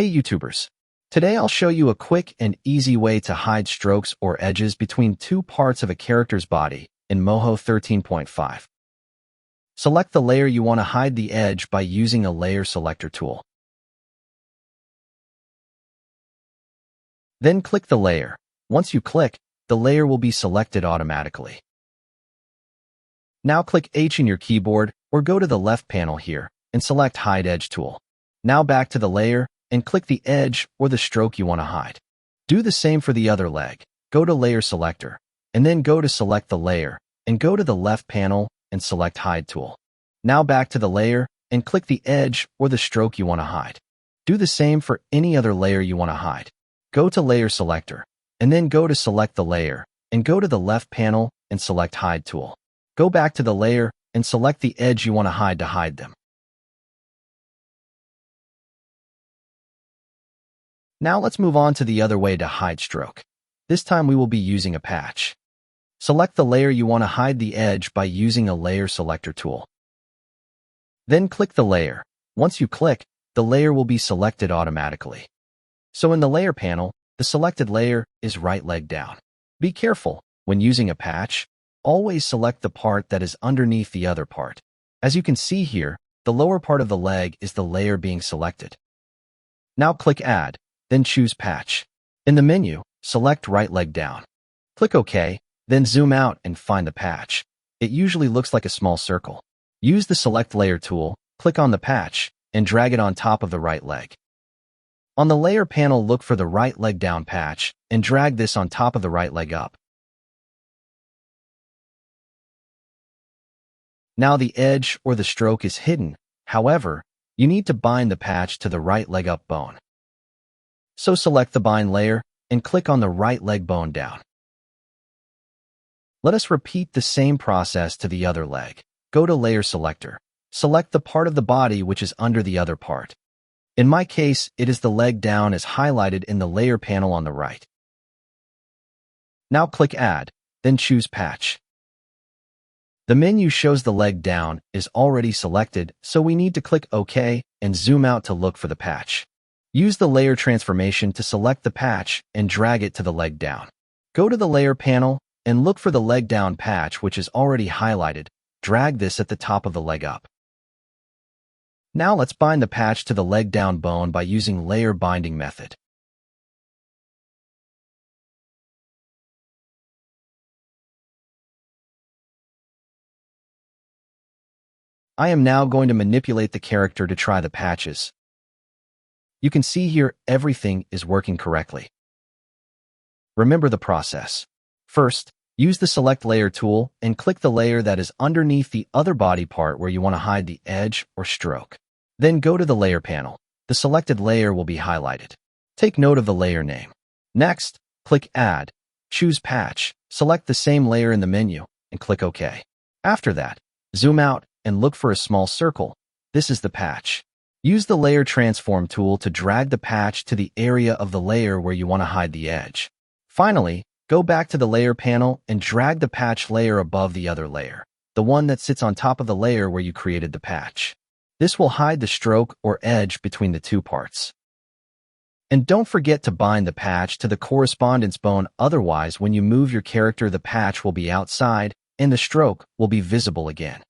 Hey YouTubers! Today I'll show you a quick and easy way to hide strokes or edges between two parts of a character's body in Moho 13.5. Select the layer you want to hide the edge by using a layer selector tool. Then click the layer. Once you click, the layer will be selected automatically. Now click H in your keyboard or go to the left panel here and select Hide Edge tool. Now back to the layer and click the edge or the stroke you want to hide. Do the same for the other leg. Go to Layer Selector, and then go to Select the Layer, and go to the left panel and select Hide tool. Now back to the layer and click the edge or the stroke you want to hide. Do the same for any other layer you want to hide. Go to Layer Selector, and then go to Select the Layer, and go to the left panel and select Hide tool. Go back to the layer and select the edge you want to hide them. Now let's move on to the other way to hide stroke. This time we will be using a patch. Select the layer you want to hide the edge by using a layer selector tool. Then click the layer. Once you click, the layer will be selected automatically. So in the layer panel, the selected layer is right leg down. Be careful, when using a patch, always select the part that is underneath the other part. As you can see here, the lower part of the leg is the layer being selected. Now click Add. Then choose Patch. In the menu, select right leg down. Click OK, then zoom out and find the patch. It usually looks like a small circle. Use the Select Layer tool, click on the patch, and drag it on top of the right leg. On the layer panel, look for the right leg down patch, and drag this on top of the right leg up. Now the edge or the stroke is hidden. However, you need to bind the patch to the right leg up bone. So select the bind layer and click on the right leg bone down. Let us repeat the same process to the other leg. Go to Layer Selector. Select the part of the body which is under the other part. In my case, it is the leg down as highlighted in the layer panel on the right. Now click Add, then choose Patch. The menu shows the leg down is already selected, so we need to click OK and zoom out to look for the patch. Use the layer transformation to select the patch and drag it to the leg down. Go to the layer panel and look for the leg down patch which is already highlighted. Drag this at the top of the leg up. Now let's bind the patch to the leg down bone by using layer binding method. I am now going to manipulate the character to try the patches. You can see here everything is working correctly. Remember the process. First, use the Select Layer tool and click the layer that is underneath the other body part where you want to hide the edge or stroke. Then go to the layer panel. The selected layer will be highlighted. Take note of the layer name. Next, click Add, choose Patch, select the same layer in the menu, and click OK. After that, zoom out and look for a small circle. This is the patch. Use the Layer Transform tool to drag the patch to the area of the layer where you want to hide the edge. Finally, go back to the layer panel and drag the patch layer above the other layer, the one that sits on top of the layer where you created the patch. This will hide the stroke or edge between the two parts. And don't forget to bind the patch to the correspondence bone, otherwise when you move your character the patch will be outside and the stroke will be visible again.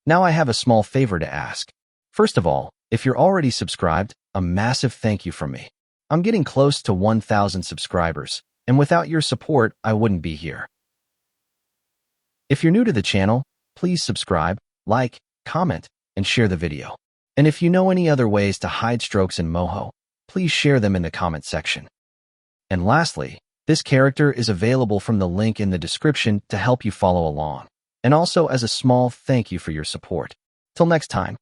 Now I have a small favor to ask. First of all, if you're already subscribed, a massive thank you from me. I'm getting close to 1,000 subscribers, and without your support, I wouldn't be here. If you're new to the channel, please subscribe, like, comment, and share the video. And if you know any other ways to hide strokes in Moho, please share them in the comment section. And lastly, this character is available from the link in the description to help you follow along, and also as a small thank you for your support. Till next time.